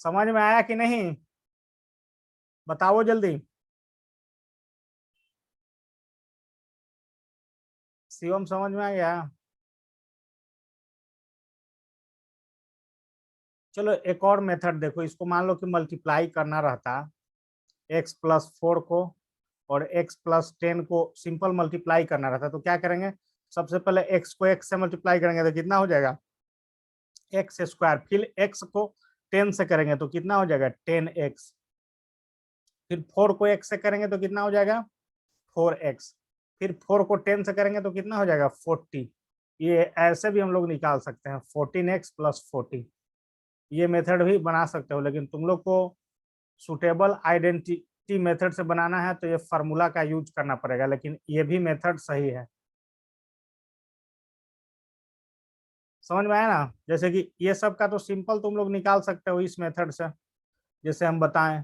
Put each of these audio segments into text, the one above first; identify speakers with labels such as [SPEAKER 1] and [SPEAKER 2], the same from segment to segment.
[SPEAKER 1] समझ में आया कि नहीं, बताओ जल्दी। शिवम समझ में आ गया? चलो एक और मेथड देखो, इसको मान लो कि मल्टीप्लाई करना रहता, x+4 को और x+10 को सिंपल मल्टीप्लाई करना रहता, तो क्या करेंगे, सबसे पहले x को x से मल्टीप्लाई करेंगे तो कितना हो जाएगा, x²। फिर x को 10 से करेंगे तो कितना हो जाएगा, 10x। फिर 4 को x से करेंगे तो कितना हो जाएगा, 4x। फिर 4 को 10 से करेंगे तो कितना हो जाएगा, 40। ये ऐसे भी हम लोग निकाल सकते हैं, 14x+40। ये मेथड भी बना सकते हो, लेकिन तुम लोग को सुटेबल आइडेंटिटी मेथड से बनाना है तो ये फार्मूला का यूज करना पड़ेगा, लेकिन ये भी मेथड सही है। समझ में आया ना? जैसे कि ये सब का तो सिंपल तुम लोग निकाल सकते हो इस मेथड से, जैसे हम बताएं,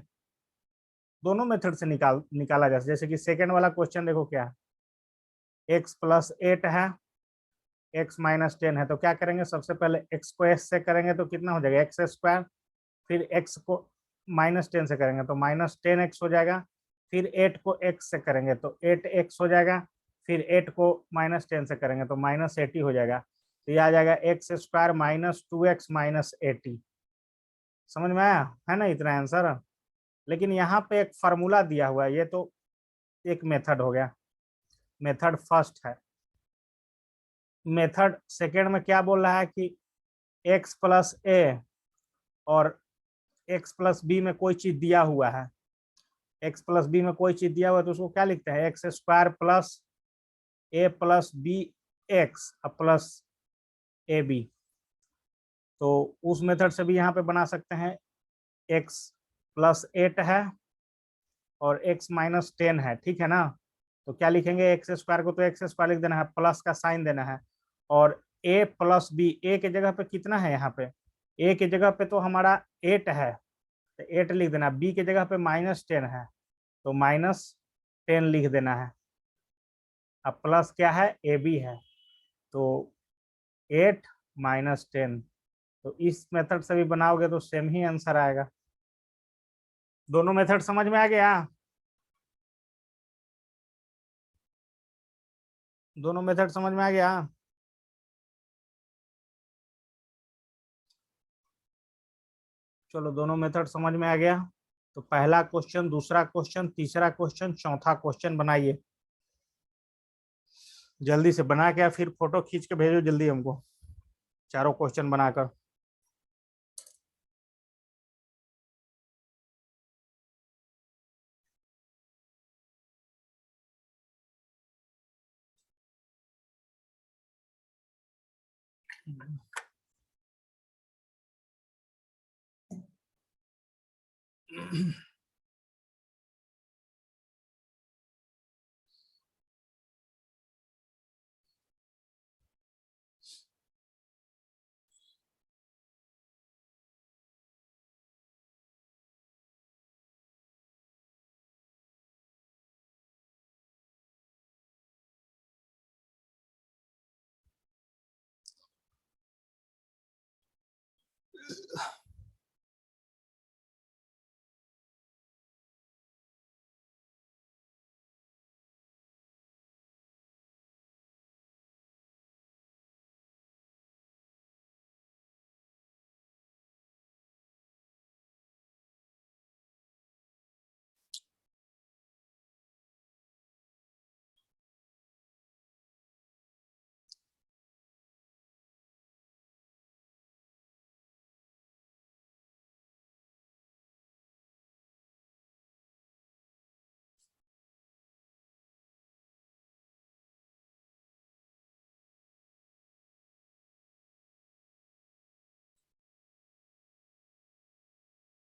[SPEAKER 1] दोनों मेथड से निकाला जा सकता है। जैसे कि सेकेंड वाला क्वेश्चन देखो क्या है, x+8 है, x-10 है, तो क्या करेंगे, सबसे पहले x को s से करेंगे तो कितना हो जाएगा, x²। फिर x को -10 से करेंगे तो -10x हो जाएगा। फिर 8 को x से करेंगे तो 8x हो जाएगा। फिर 8 को -10 से करेंगे तो -80 हो जाएगा। तो ये आ जाएगा x² -2x -80। समझ में आया है ना इतना आंसर? लेकिन यहाँ पे एक फार्मूला दिया हुआ है, ये तो एक मेथड हो गया, मेथड फर्स्ट है। मेथड सेकेंड में क्या बोल रहा है कि x+a और x+b में कोई चीज दिया हुआ है, x+b में कोई चीज दिया हुआ है तो उसको क्या लिखते हैं, x² +a+b(x) +ab। तो उस मेथड से भी यहाँ पे बना सकते हैं, x+8 है और x-10 है, ठीक है ना। तो क्या लिखेंगे, x² को तो x² लिख देना है, प्लस का साइन देना है, और a+b, a के जगह पे कितना है, यहाँ पे a के जगह पे तो हमारा 8 है, तो 8 लिख देना, b के जगह पे -10 है तो -10 लिख देना है। अब प्लस क्या है, ए बी है, तो 8 - 10। तो इस मेथड से भी बनाओगे तो सेम ही आंसर आएगा। दोनों मेथड समझ में आ गया? दोनों मेथड समझ में आ गया? चलो दोनों मेथड समझ में आ गया, तो पहला क्वेश्चन, दूसरा क्वेश्चन, तीसरा क्वेश्चन, चौथा क्वेश्चन बनाइए। जल्दी से बना के फिर फोटो खींच के भेजो जल्दी हमको, चारों क्वेश्चन बनाकर।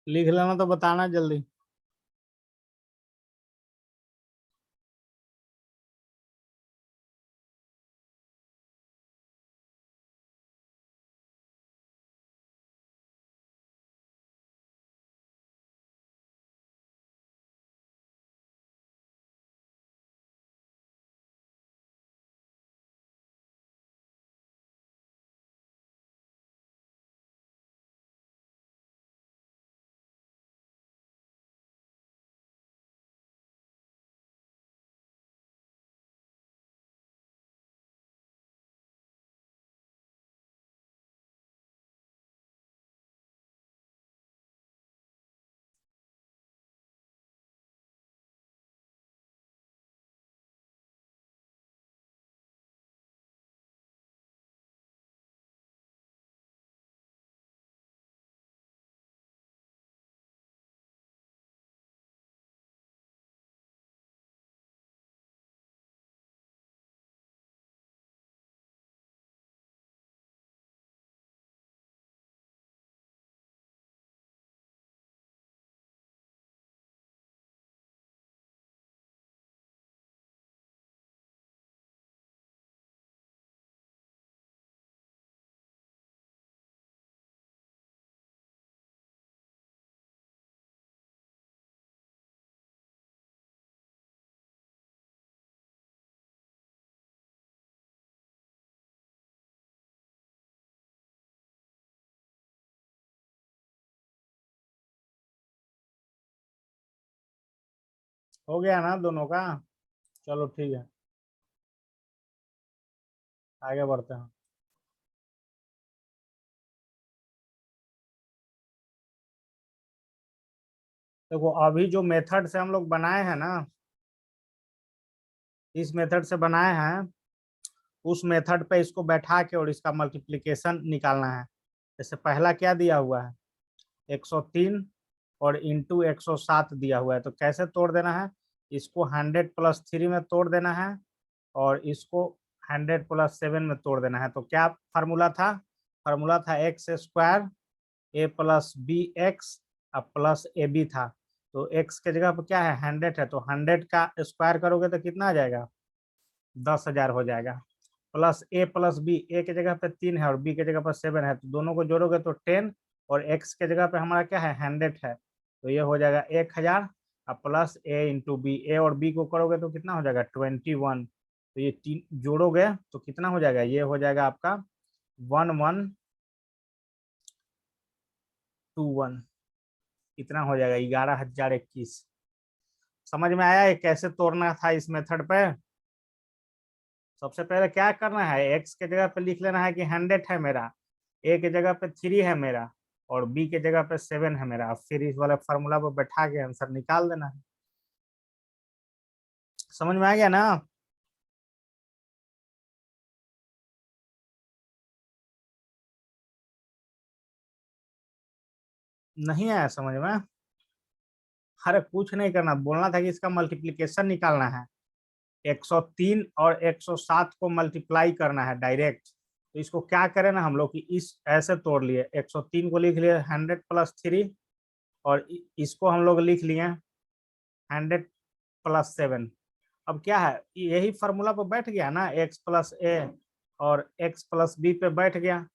[SPEAKER 1] लिख लेना तो बताना जल्दी। हो गया ना दोनों का? चलो ठीक है, आगे बढ़ते हैं। देखो अभी जो मेथड से हम लोग बनाए हैं ना, इस मेथड से बनाए हैं, उस मेथड पे इसको बैठा के और इसका मल्टीप्लिकेशन निकालना है। जैसे पहला क्या दिया हुआ है, 103 और इंटू 107 दिया हुआ है, तो कैसे तोड़ देना है, इसको 100+3 में तोड़ देना है और इसको 100+7 में तोड़ देना है। तो क्या फार्मूला था, फार्मूला था एक्स स्क्वायर a+b(x) अब प्लस ए बी था। तो x के जगह पर क्या है, 100 है, तो 100 का स्क्वायर करोगे तो कितना आ जाएगा, 10,000 हो जाएगा। प्लस a+b, ए की जगह पे 3 है और b की जगह पर 7 है, तो दोनों को जोड़ोगे तो 10 और x के जगह पे हमारा क्या है, 100 है, तो ये हो जाएगा 1,000। अब प्लस a इंटू बी, ए और b को करोगे तो कितना हो जाएगा, 21। तो ये तीन जोड़ोगे तो कितना हो जाएगा, ये हो जाएगा आपका 1121, कितना हो जाएगा, 11,021। समझ में आया ये कैसे तोड़ना था इस मेथड पे? सबसे पहले क्या करना है, एक्स के जगह पे लिख लेना है कि 100 है मेरा, ए के जगह पे 3 है मेरा और बी के जगह पे 7 है मेरा। फिर इस वाले फार्मूला पर बैठा के आंसर निकाल देना है। समझ में आ गया ना? नहीं आया समझ में? अरे कुछ नहीं करना, बोलना था कि इसका मल्टीप्लिकेशन निकालना है। 103 और 107 को मल्टीप्लाई करना है डायरेक्ट। तो इसको क्या करें ना हम लोग कि इस ऐसे तोड़ लिए, 103 को लिख लिए 100+3 और इसको हम लोग लिख लिए 100+7। अब क्या है, यही फार्मूला पे बैठ गया ना, x+a और x+b पे बैठ गया।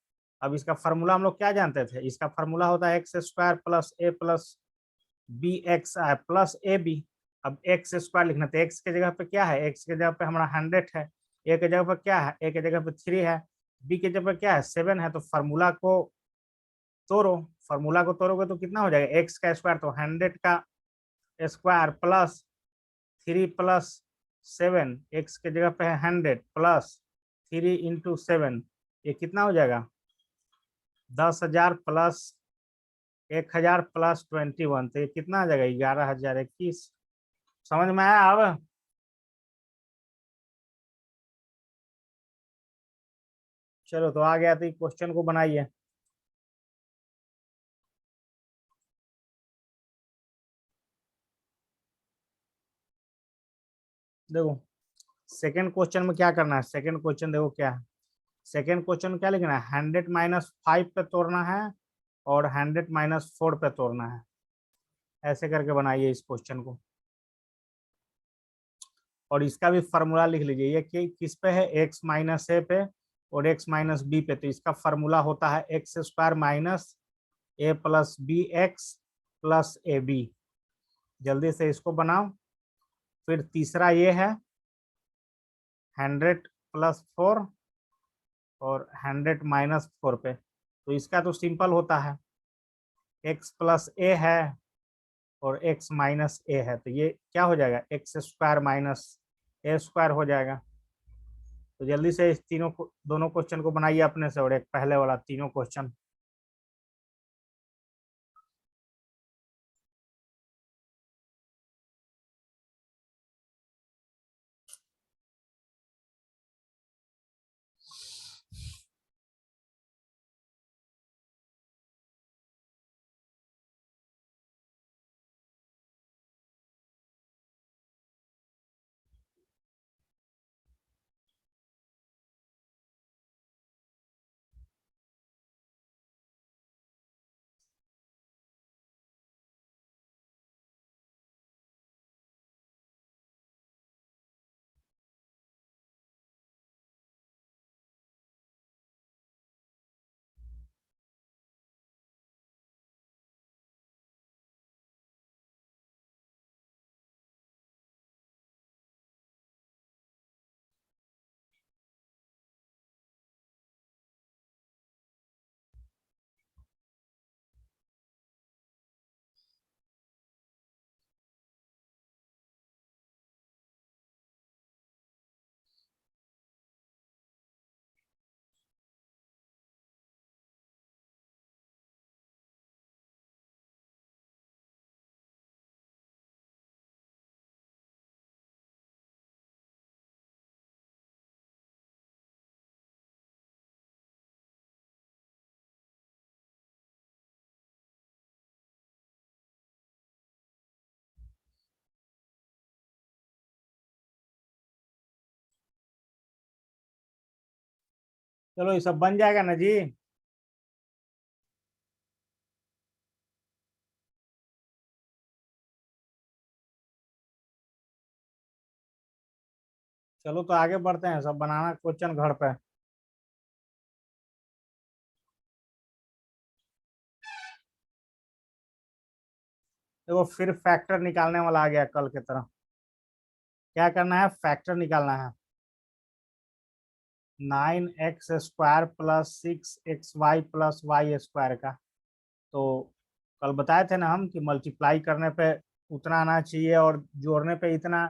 [SPEAKER 1] अब इसका फार्मूला हम लोग क्या जानते थे, इसका फार्मूला होता है x² + a+b(x) plus A B. अब एक्स स्क्वायर लिखना, तो एक्स के जगह पे क्या है, एक्स के जगह पे हमारा 100 है, ए के जगह पे क्या है, ए के जगह पे 3 है, बी के जगह पे क्या है, 7 है। तो फार्मूला को तोड़ो, फार्मूला को तोड़ोगे तो कितना हो जाएगा, एक्स का स्क्वायर, तो 100 का स्क्वायर प्लस 3+7, एक्स के जगह पे है 100 प्लस 3 × 7, ये कितना हो जाएगा, 10,000 प्लस 1,000 प्लस 21, तो ये कितना आ जाएगा, 11,021। समझ में आया अब? चलो तो आ गया, तो क्वेश्चन को बनाइए। देखो सेकंड क्वेश्चन में क्या करना है, सेकंड क्वेश्चन देखो क्या है, सेकंड क्वेश्चन में क्या लिखना है, 100-5 पे तोड़ना है और 100-4 पे तोड़ना है। ऐसे करके बनाइए इस क्वेश्चन को, और इसका भी फॉर्मूला लिख लीजिए। ये कि किस पे है, x-a पे और x-b पे, तो इसका फॉर्मूला होता है x² minus a+b(x) plus A B. जल्दी से इसको बनाओ। फिर तीसरा ये है 100+4 और 100-4 पे, तो इसका तो सिंपल होता है, x+a है और x-a है, तो ये क्या हो जाएगा, x² माइनस a² हो जाएगा। तो जल्दी से इस तीनों को, दोनों क्वेश्चन को बनाइए अपने से, और एक पहले वाला तीनों क्वेश्चन। चलो ये सब बन जाएगा ना जी। चलो तो आगे बढ़ते हैं, सब बनाना क्वेश्चन घर पे। देखो फिर फैक्टर निकालने वाला आ गया कल की तरह। क्या करना है, फैक्टर निकालना है। 9x² plus 6xy plus Y square का। तो कल बताए थे ना हम कि मल्टीप्लाई करने पे उतना आना चाहिए और जोड़ने पे इतना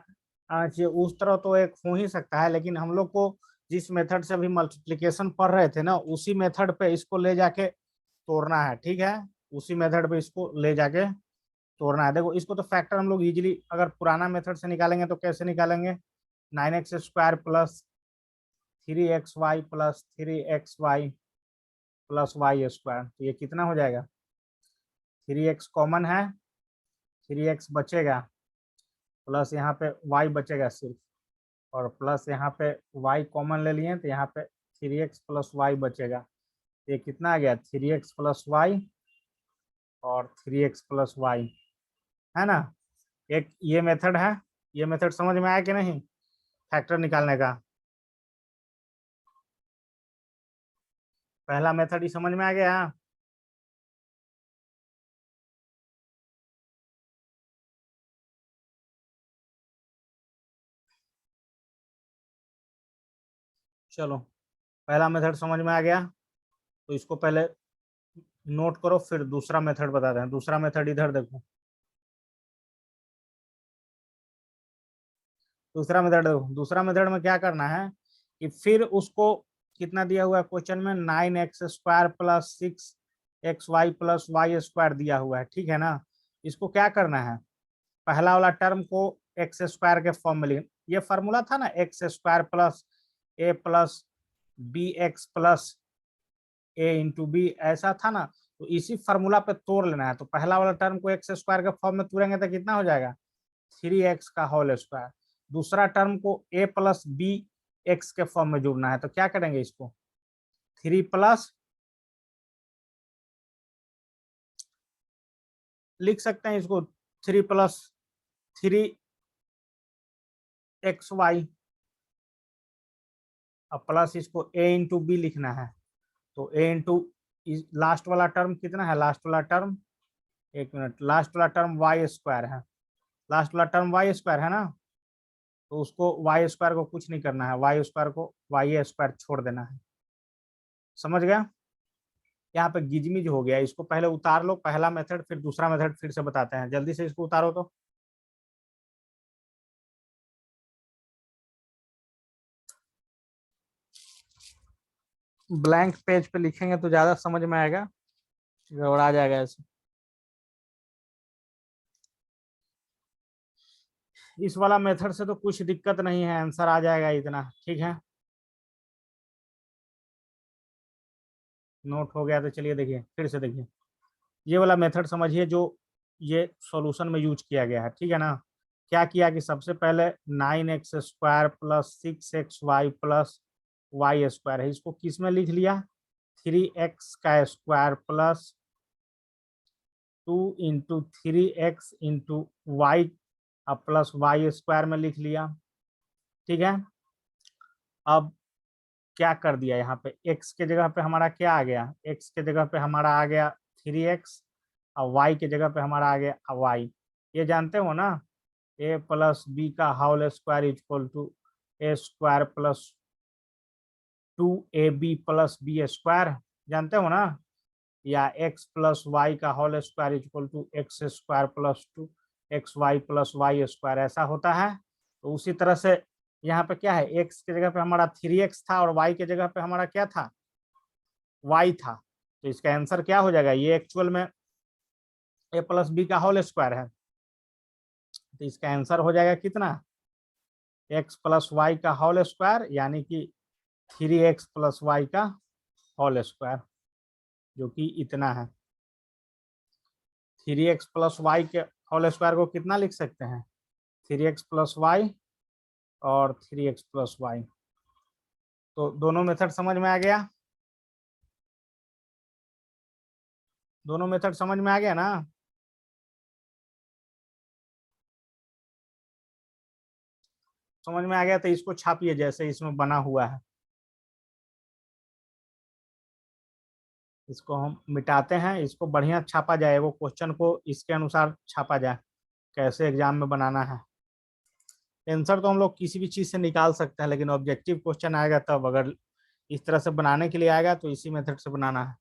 [SPEAKER 1] आना चाहिए। उस तरह तो एक हो ही सकता है, लेकिन हम लोग को जिस मेथड से अभी मल्टीप्लिकेशन पढ़ रहे थे ना, उसी मेथड पे इसको ले जाके तोड़ना है। ठीक है, उसी मेथड पे इसको ले जाके तोड़ना है। देखो इसको तो फैक्टर हम लोग इजीली अगर पुराना मेथड से निकालेंगे तो कैसे निकालेंगे, 9x² plus 3xy plus 3xy plus Y square. तो ये कितना हो जाएगा, 3x कॉमन है, 3x बचेगा, प्लस यहाँ पे y बचेगा सिर्फ, और प्लस यहाँ पे y कॉमन ले लिए तो यहाँ पे 3x प्लस वाई बचेगा। ये कितना आ गया, 3x प्लस वाई और 3x प्लस वाई, है ना। एक ये मेथड है, ये मेथड समझ में आया कि नहीं फैक्टर निकालने का। पहला मेथड ही समझ में आ गया। चलो पहला मेथड समझ में आ गया, तो इसको पहले नोट करो, फिर दूसरा मेथड बताते हैं। दूसरा मेथड इधर देखो, दूसरा मेथड देखो। दूसरा मेथड में क्या करना है कि फिर उसको कितना दिया हुआ है क्वेश्चन में, 9x² plus 6xy plus Y square दिया हुआ है, ठीक है ना। इसको क्या करना है, पहला वाला टर्म को एक्स स्क्वायर के फॉर्म में लिख, ये फार्मूला था ना, x² plus B x plus a/b, ऐसा था ना। तो इसी फार्मूला पे तोड़ लेना है। तो पहला वाला टर्म को x² के फॉर्म में तोड़ेंगे तो कितना हो जाएगा, 3x का होल स्क्वायर। दूसरा टर्म को a प्लस बी एक्स के फॉर्म में जोड़ना है। तो क्या करेंगे, इसको 3 प्लस, लिख सकते हैं इसको 3 प्लस 3xy, अब प्लस इसको a/b लिखना है। तो a लास्ट वाला टर्म कितना है, लास्ट वाला टर्म, एक मिनट, लास्ट वाला टर्म वाई स्क्वायर है, लास्ट वाला टर्म वाई स्क्वायर है ना। तो उसको वाई स्क्वायर को कुछ नहीं करना है, वाई स्क्वायर को वाई स्क्वायर छोड़ देना है। समझ गया, यहाँ पे गिजमिज हो गया, इसको पहले उतार लो पहला मेथड, फिर दूसरा मेथड फिर से बताते हैं। जल्दी से इसको उतारो तो। ब्लैंक पेज पे लिखेंगे तो ज्यादा समझ में आएगा, गड़बड़ा जाएगा ऐसे। इस वाला मेथड से तो कुछ दिक्कत नहीं है, आंसर आ जाएगा इतना, ठीक है। नोट हो गया तो चलिए देखिए, फिर से देखिए, ये वाला मेथड समझिए जो ये सॉल्यूशन में यूज किया गया है, ठीक है ना। क्या किया कि सबसे पहले 9x² plus 6xy plus Y square है, इसको किस में लिख लिया, 3x का square plus 2 × 3x × Y plus Y square में लिख लिया, ठीक है। अब क्या कर दिया, यहाँ पे x के जगह पे हमारा क्या आ गया, x के जगह पे हमारा आ गया 3x, और y के जगह पे हमारा आ गया y। ये जानते हो ना, a प्लस बी का whole square equal to a² plus 2ab plus B square, जानते हो ना। या x प्लस वाई का whole square equal to x² plus 2xy plus Y square, ऐसा होता है। तो उसी तरह से यहाँ पे क्या है, x की जगह पे हमारा 3x था और y की जगह पे हमारा क्या था, y था। तो इसका आंसर क्या हो जाएगा, ये एक्चुअल में a प्लस बी का होल स्क्वायर है, तो इसका आंसर हो जाएगा कितना, x प्लस वाई का होल स्क्वायर, यानी कि 3x प्लस वाई का होल स्क्वायर, जो कि इतना है। 3x प्लस वाई के होल स्क्वायर को कितना लिख सकते हैं, 3x प्लस वाई और 3x प्लस वाई। तो दोनों मेथड समझ में आ गया। दोनों मेथड समझ में आ गया ना? समझ में आ गया तो इसको छापिए जैसे इसमें बना हुआ है। इसको हम मिटाते हैं, इसको बढ़िया छापा जाए, वो क्वेश्चन को इसके अनुसार छापा जाए कैसे एग्जाम में बनाना है। आंसर तो हम लोग किसी भी चीज से निकाल सकते हैं, लेकिन ऑब्जेक्टिव क्वेश्चन आएगा तब, अगर इस तरह से बनाने के लिए आएगा तो इसी मेथड से बनाना है।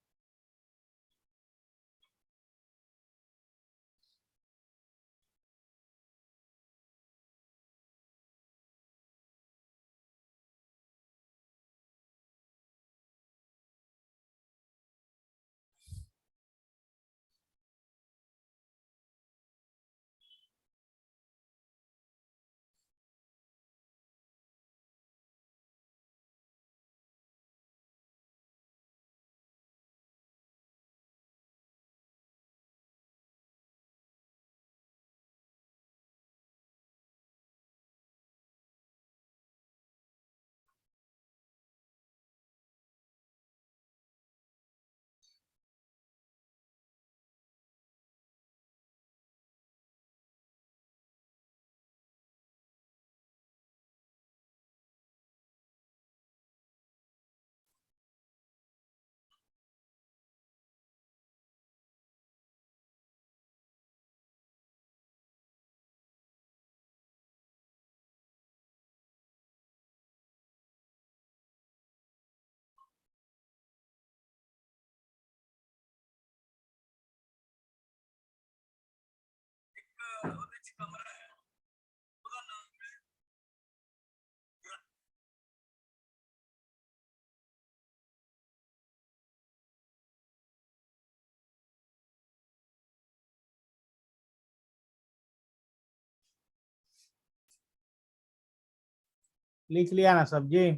[SPEAKER 1] लिख लिया ना सब जी?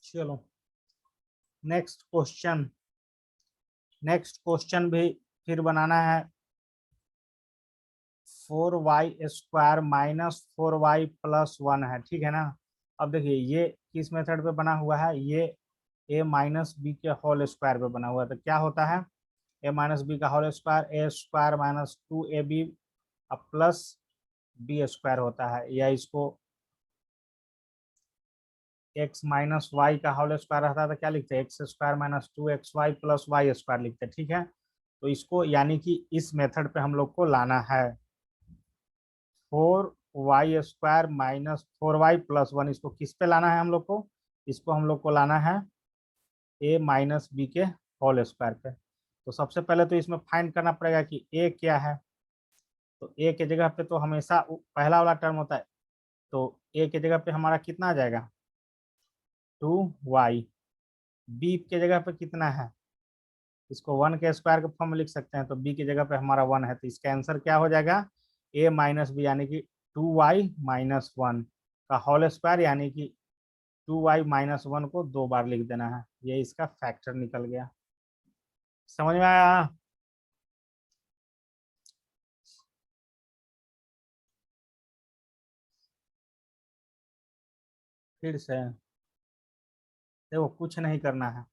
[SPEAKER 1] चलो नेक्स्ट क्वेश्चन। नेक्स्ट क्वेश्चन भी फिर बनाना है। 4y² माइनस 4y+1 है, ठीक है ना? अब देखिए ये किस मेथड पे बना हुआ है, ये a माइनस बी के होल स्क्वायर पे बना हुआ है। तो क्या होता है, a माइनस बी का whole square a² minus 2ab plus b² होता है, या इसको x माइनस वाई का होल स्क्वायर रहता है तो क्या लिखते हैं, x² minus 2xy plus y² लिखते हैं, ठीक है? तो इसको यानी कि इस मेथड पे हम लोग को लाना है। 4y² माइनस 4y+1, इसको किस पे लाना है हम लोग को? इसको हम लोग को लाना है a माइनस बी के होल स्क्वायर पे। तो सबसे पहले तो इसमें फाइंड करना पड़ेगा कि a क्या है। तो a के जगह पे तो हमेशा पहला वाला टर्म होता है, तो a के जगह पे हमारा कितना आ जाएगा, 2y। b के जगह पे कितना है, इसको 1 के स्क्वायर के फॉर्म में लिख सकते हैं, तो b की जगह पे हमारा 1 है, तो इसका आंसर क्या हो जाएगा, a माइनस बी यानी कि 2y-1 का होल स्क्वायर, यानी कि 2y-1 को 2 बार लिख देना है। ये इसका फैक्टर निकल गया। समझ में आया? फिर से देखो, कुछ नहीं करना है।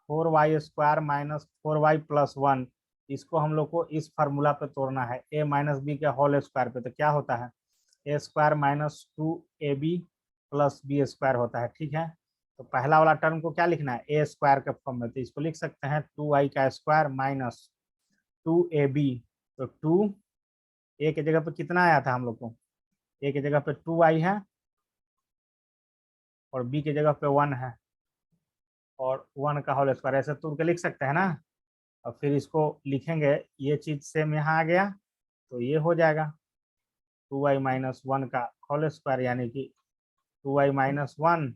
[SPEAKER 1] 4y² माइनस 4y+1, इसको हम लोग को इस फार्मूला पे तोड़ना है, a माइनस बी के होल स्क्वायर पे। तो क्या होता है, a² minus 2ab plus b² होता है, ठीक है? तो पहला वाला टर्म को क्या लिखना है, a² के फॉर्म में, तो इसको लिख सकते हैं 2y² माइनस 2ab। तो 2 a के जगह पे कितना आया था हम लोग को, a के जगह पे 2y है और b की जगह पे 1 है, और 1 का होल स्क्वायर, ऐसे तोड़ के लिख सकते हैं ना। और फिर इसको लिखेंगे, ये चीज सेम यहाँ आ गया तो ये हो जाएगा 2y-1 का होल स्क्वायर, यानी कि 2y-1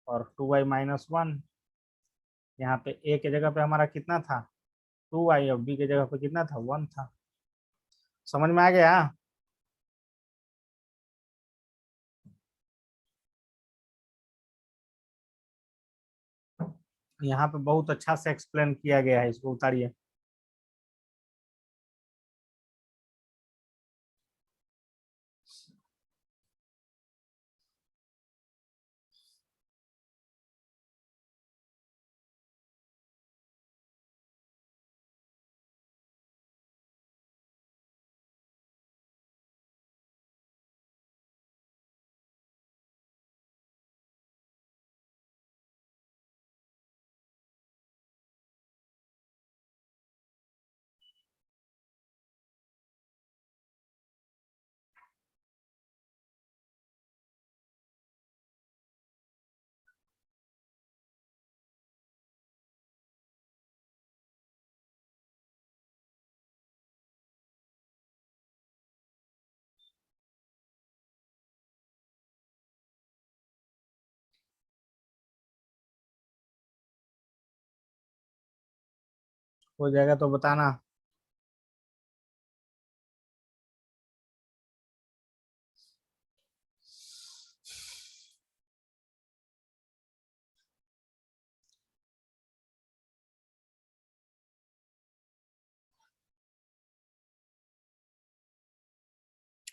[SPEAKER 1] और 2y-1। यहाँ पे a के जगह पे हमारा कितना था, 2y, और b के जगह पे कितना था, 1 था। समझ में आ गया? यहाँ पे बहुत अच्छा से एक्सप्लेन किया गया है, इसको उतारिए। हो जाएगा तो बताना।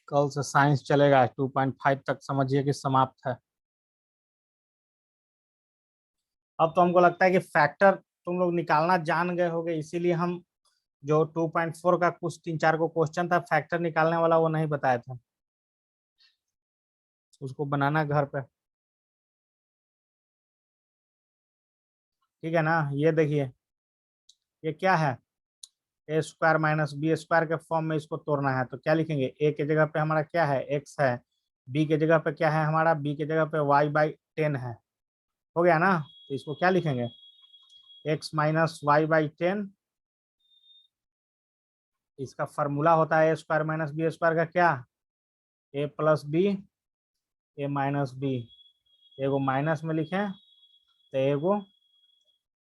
[SPEAKER 1] कल से साइंस चलेगा, 2.5 तक समझिए कि समाप्त है। अब तो हमको लगता है कि फैक्टर तुम लोग निकालना जान गए होगे, इसीलिए हम जो 2.4 का कुछ 3-4 को क्वेश्चन था फैक्टर निकालने वाला, वो नहीं बताया था, उसको बनाना घर पे। ठीक है ना, ये देखिए, ये क्या है, A square minus B square के फॉर्म में इसको तोड़ना है, तो क्या लिखेंगे, ए के जगह पे हमारा क्या है, एक्स है, बी के जगह पे क्या है हमारा, बी के जगह पे y/10 है। हो गया ना, तो इसको क्या लिखेंगे, एक्स माइनस y/10। इसका फॉर्मूला होता है A square minus B square का क्या, ए plus B, A minus B. एगो माइनस में लिखें तो एगो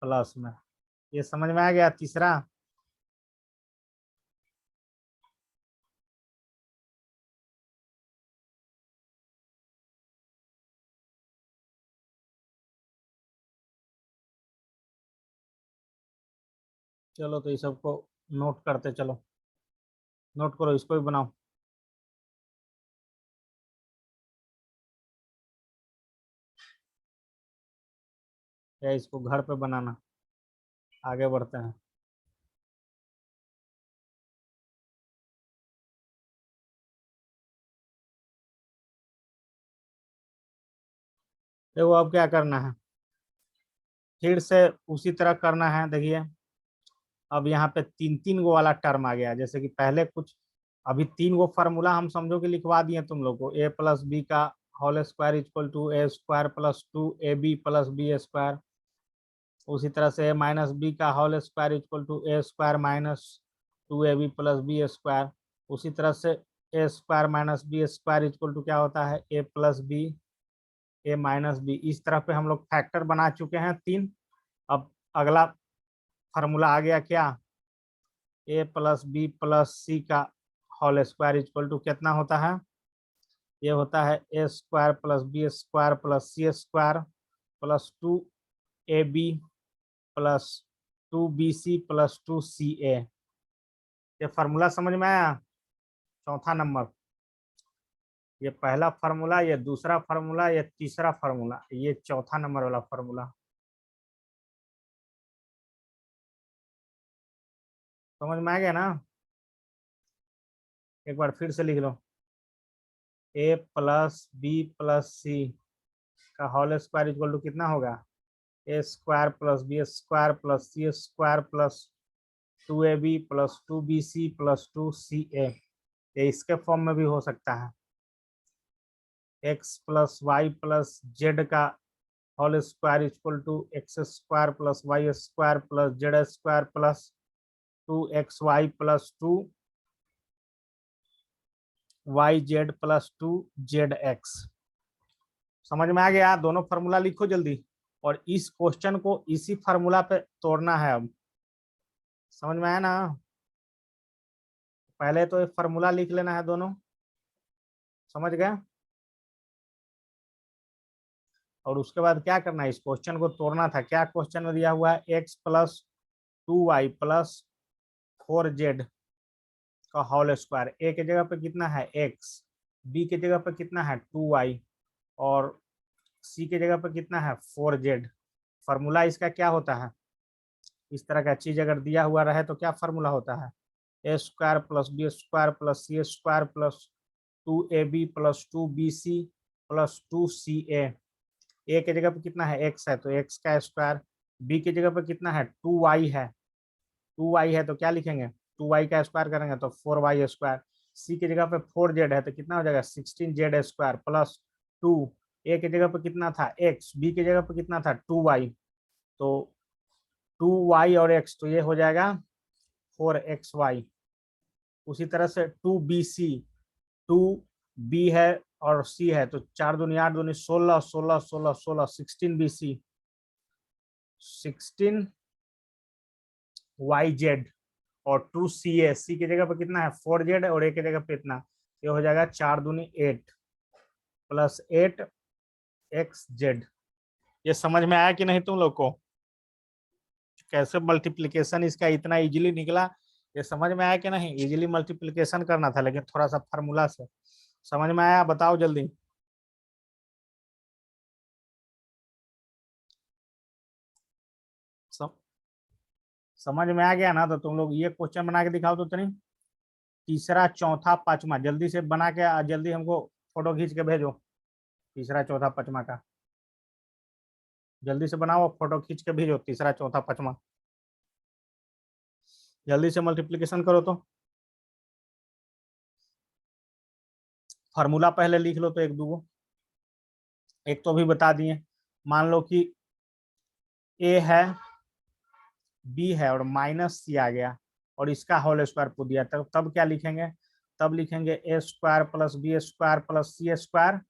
[SPEAKER 1] प्लस में। ये समझ में आ गया। तीसरा, चलो तो ये सबको नोट करते चलो, नोट करो, इसको भी बनाओ, या इसको घर पे बनाना। आगे बढ़ते हैं। देखो अब क्या करना है, फिर से उसी तरह करना है। देखिए अब यहाँ पे 3-3 गो वाला टर्म आ गया, जैसे कि पहले कुछ, अभी 3 गो फार्मूला हम समझो कि लिखवा दिए तुम लोग को, ए प्लस बी का whole square equal to A square plus 2ab plus B square. उसी तरह से ए माइनस बी का whole square equal to A square minus 2ab plus B square. उसी तरह से A square minus B square equal to क्या होता है, A plus B, A minus B. इस तरह पे हम लोग फैक्टर बना चुके हैं 3। अब अगला फार्मूला आ गया क्या, ए प्लस बी प्लस सी का होल स्क्वायर इक्वल टू कितना होता है, ये होता है A square plus B square plus C square plus 2ab plus 2bc plus 2ca। ये फार्मूला समझ में आया। चौथा नंबर, ये पहला फार्मूला, ये दूसरा फार्मूला, ये तीसरा फार्मूला, ये चौथा नंबर वाला फार्मूला। समझ में आ गया ना। एक बार फिर से लिख लो, A plus B plus C का होल स्क्वायर इक्वल टू कितना होगा, A square plus B square plus C square plus 2ab plus 2bc plus 2ca। ये इसके फॉर्म में भी हो सकता है, X plus Y plus Z का whole square equal to X square plus Y square plus Z square plus 2xy plus 2yz plus 2zx। समझ में आ गया। दोनों फार्मूला लिखो जल्दी, और इस क्वेश्चन को इसी फार्मूला पे तोड़ना है। अब समझ में आया ना। पहले तो एक फार्मूला लिख लेना है दोनों, समझ गए। और उसके बाद क्या करना है, इस क्वेश्चन को तोड़ना था। क्या क्वेश्चन में दिया हुआ है, x plus 2y plus 4z का होल स्क्वायर। ए के जगह पे कितना है x, बी के जगह पे कितना है 2y, और सी के जगह पे कितना है 4z। फॉर्मूला इसका क्या होता है, इस तरह का चीज अगर दिया हुआ रहे तो क्या फॉर्मूला होता है, A square plus B square plus C square plus 2ab plus 2bc plus 2ca। A के जगह पे कितना है x है तो x का स्क्वायर, बी की जगह पे कितना है 2y है, 2y है तो क्या लिखेंगे 2y का स्क्वायर करेंगे तो 4y स्क्वायर। सी की जगह पे 4z है तो कितना हो जाएगा 16z स्क्वायर प्लस 2। ए की जगह पे कितना था x, बी की जगह पे कितना था 2y, तो 2y और x तो ये हो जाएगा 4xy। उसी तरह से 2bc, 2b है और c है तो 4 दूनी 8 दूनी 16, 16 16 16 16bc 16yz और 2ca। सी की जगह पे कितना है 4z और ए की जगह पे इतना, ये हो जाएगा 4 दूनी 8 प्लस 8xz। ये समझ में आया कि नहीं तुम लोग को, कैसे मल्टीप्लिकेशन इसका इतना इजीली निकला, ये समझ में आया कि नहीं। इजीली मल्टीप्लिकेशन करना था लेकिन थोड़ा सा फार्मूला से। समझ में आया, बताओ जल्दी। सम, समझ में आ गया ना, तो तुम लोग ये क्वेश्चन बना के दिखाओ तो तनी, तीसरा चौथा पांचवा जल्दी से बना के जल्दी हमको फोटो खींच के भेजो, तीसरा चौथा पांचवा का जल्दी से बनाओ, फोटो खींच के भेजो तीसरा चौथा पांचवा। जल्दी से मल्टीप्लिकेशन करो तो, फार्मूला पहले लिख लो तो एक दूगो, एक तो भी बता दिए। मान लो कि ए है, बी है और माइनस सी आ गया और इसका होल स्क्वायर पूछ दिया, तब क्या लिखेंगे, तब लिखेंगे A square plus B square plus C square.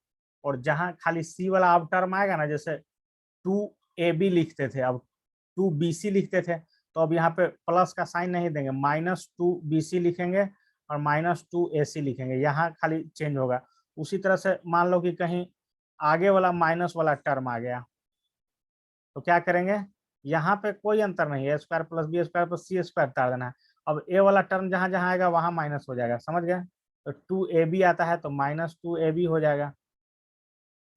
[SPEAKER 1] और जहां खाली सी वाला अब टर्म आएगा ना, जैसे 2ab लिखते थे अब 2bc लिखते थे, तो अब यहाँ पे प्लस का साइन नहीं देंगे, -2bc लिखेंगे और -2ac लिखेंगे, यहाँ खाली चेंज होगा। उसी तरह से मान लो कि कहीं आगे वाला माइनस वाला टर्म आ गया तो क्या करेंगे, यहाँ पे कोई अंतर नहीं है, A square plus B square plus C square तार देना है। अब ए वाला टर्म जहां जहां आएगा वहां माइनस हो जाएगा, समझ गए। तो 2ab आता है तो -2ab हो जाएगा,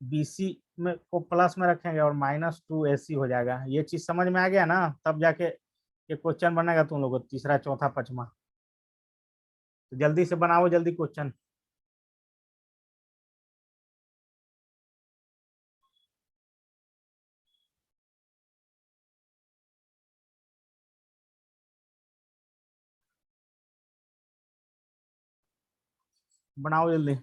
[SPEAKER 1] बीसी में को प्लस में रखेंगे और -2ac हो जाएगा। ये चीज समझ में आ गया ना, तब जाके ये क्वेश्चन बनेगा तुम लोगों को तीसरा चौथा पांचवा। तो जल्दी से बनाओ जल्दी क्वेश्चन। बनाओ जल्दी।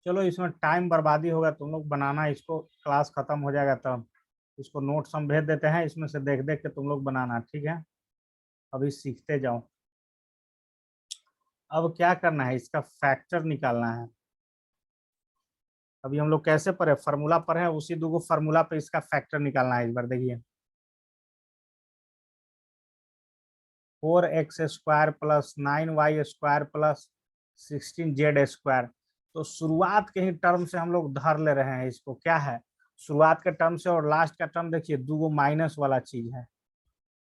[SPEAKER 1] चलो इसमें टाइम बर्बादी होगा, तुम लोग बनाना इसको, क्लास खत्म हो जाएगा तब। इसको नोट्स हम भेज देते हैं, इसमें से देख देख के तुम लोग बनाना, ठीक है। अभी सीखते जाओ। अब क्या करना है, इसका फैक्टर निकालना है। अभी हम लोग कैसे पढ़े, फार्मूला पढ़े, उसी दो फार्मूला पे इसका फैक्टर निकालना है। इस बार देखिए, 4x² plus 9y² plus 16z²। तो शुरुआत के ही टर्म से हम लोग धर ले रहे हैं इसको, क्या है शुरुआत के टर्म से, और लास्ट का टर्म देखिए दो माइनस वाला चीज है,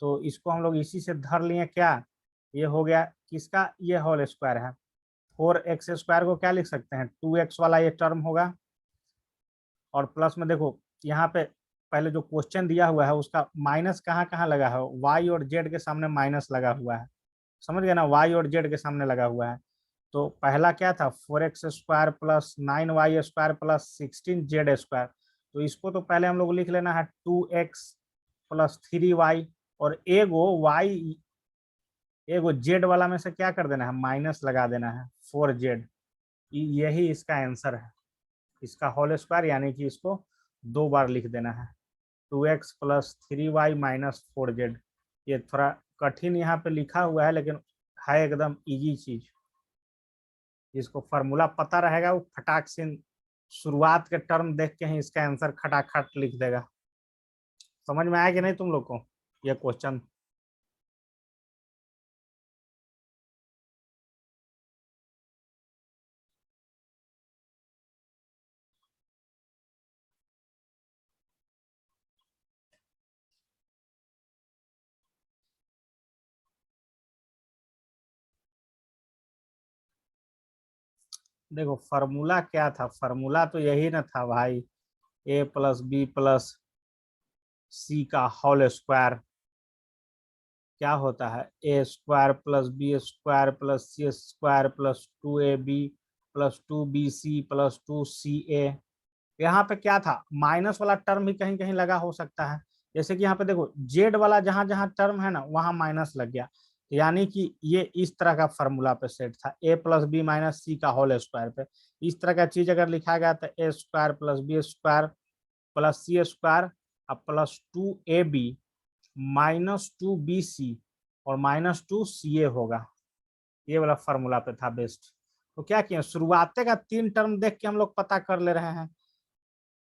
[SPEAKER 1] तो इसको हम लोग इसी से धर लिए। क्या ये हो गया किसका, ये होल स्क्वायर है। 4x² को क्या लिख सकते हैं 2x वाला ये टर्म होगा, और प्लस में देखो यहाँ पे पहले जो क्वेश्चन दिया हुआ है उसका माइनस कहाँ कहाँ लगा है, y और z के सामने माइनस लगा हुआ है, समझ गए ना, y और z के सामने लगा हुआ है। तो पहला क्या था 4x² plus 9y² plus 16z²। तो इसको तो पहले हम लोग लिख लेना है 2x प्लस 3y, और एगो जेड वाला में से क्या कर देना है, माइनस लगा देना है 4z। यही इसका आंसर है, इसका होल स्क्वायर, यानी कि इसको 2 बार लिख देना है 2x plus 3y minus 4z। ये थोड़ा कठिन यहाँ पे लिखा हुआ है, लेकिन है एकदम इजी चीज। जिसको फार्मूला पता रहेगा वो फटाक से शुरुआत के टर्म देख के ही इसका आंसर खटाखट लिख देगा। समझ में आया कि नहीं तुम लोग को ये क्वेश्चन? देखो फार्मूला क्या था, फार्मूला तो यही ना था भाई, A plus B plus C का होल स्क्वायर क्या होता है, A square plus B square plus C square plus 2ab plus 2bc plus 2ca। यहाँ पे क्या था, माइनस वाला टर्म भी कहीं कहीं लगा हो सकता है। जैसे कि यहाँ पे देखो जेड वाला जहां जहां टर्म है ना वहां माइनस लग गया, यानी कि ये इस तरह का फॉर्मूला पे सेट था, ए प्लस बी माइनस सी का होल स्क्वायर पे। इस तरह का चीज अगर लिखा गया तो A square plus B square plus C square plus 2ab minus 2bc और माइनस 2ca होगा। ये वाला फॉर्मूला पे था बेस्ट। तो क्या किया, शुरुआते का 3 टर्म देख के हम लोग पता कर ले रहे हैं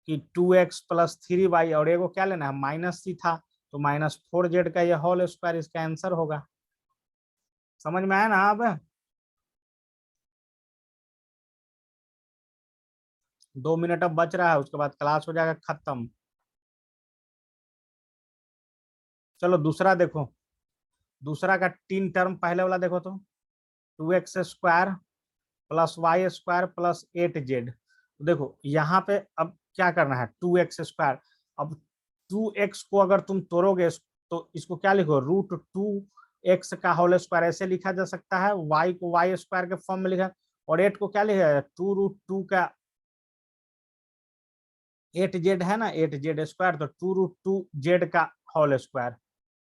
[SPEAKER 1] कि 2x प्लस 3y, और एगो क्या लेना है माइनस सी था, तो माइनस 4z का ये होल स्क्वायर इसका आंसर होगा। समझ में आया ना अब? 2 मिनट अब बच रहा है, उसके बाद क्लास हो जाएगा खत्म। चलो दूसरा देखो, दूसरा का 3 टर्म पहले वाला देखो तो 2x² plus y² plus 8z। देखो यहाँ पे अब क्या करना है 2x²। अब 2x को अगर तुम तोड़ोगे तो इसको क्या लिखो, √2x का होल स्क्वायर ऐसे लिखा जा सकता है, y को y² के फॉर्म में लिखा, और 8 को क्या लिखा है 2√2 का 8z है ना, 8z², तो 2√2z का होल स्क्वायर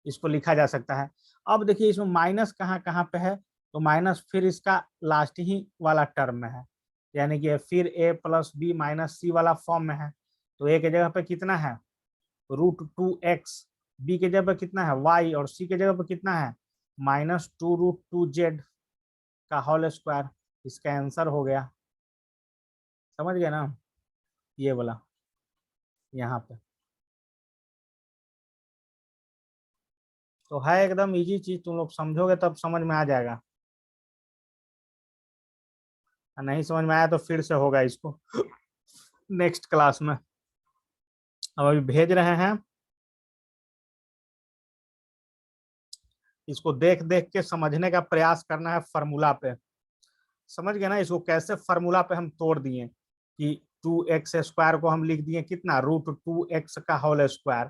[SPEAKER 1] इसको लिखा जा सकता है। अब देखिए इसमें माइनस कहाँ कहाँ पे है, तो माइनस फिर इसका लास्ट ही वाला टर्म में है, यानी कि फिर a प्लस बी माइनस सी वाला फॉर्म में है। तो a के जगह पे कितना है √2x, b के जगह पे कितना है y, और c के जगह पे कितना है माइनस 2√2z का होल स्क्वायर। इसका आंसर हो गया। समझ गए ना, ये वाला यहाँ पे तो है एकदम इजी चीज, तुम लोग समझोगे तब समझ में आ जाएगा, नहीं समझ में आया तो फिर से होगा इसको नेक्स्ट क्लास में। अब अभी भेज रहे हैं, इसको देख देख के समझने का प्रयास करना है फार्मूला पे। समझ गए ना, इसको कैसे फार्मूला पे हम तोड़ दिए कि 2x² को हम लिख दिए कितना √2x का होल स्क्वायर,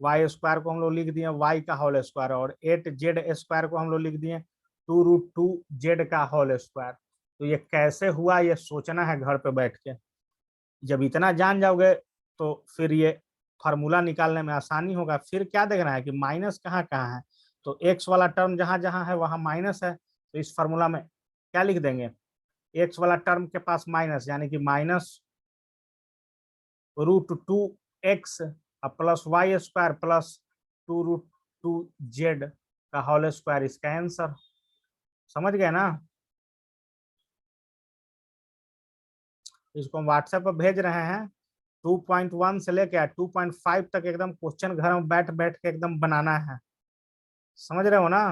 [SPEAKER 1] y² को हम लोग लिख दिए y का होल स्क्वायर, और 8z² को हम लोग लिख दिए 2√2z का होल स्क्वायर। तो ये कैसे हुआ ये सोचना है घर पे बैठ के। जब इतना जान जाओगे तो फिर ये फार्मूला निकालने में आसानी होगा। फिर क्या देखना है कि माइनस कहाँ कहाँ है, तो एक्स वाला टर्म जहां जहां है वहां माइनस है, तो इस फार्मूला में क्या लिख देंगे, एक्स वाला टर्म के पास माइनस, यानी कि minus √2x plus y² plus 2√2z का होल स्क्वायर इसका आंसर। समझ गए ना, इसको हम व्हाट्सएप पर भेज रहे हैं। 2.1 से लेकर 2.5 तक एकदम क्वेश्चन घर में बैठ बैठ के एकदम बनाना है। समझ रहे हो ना?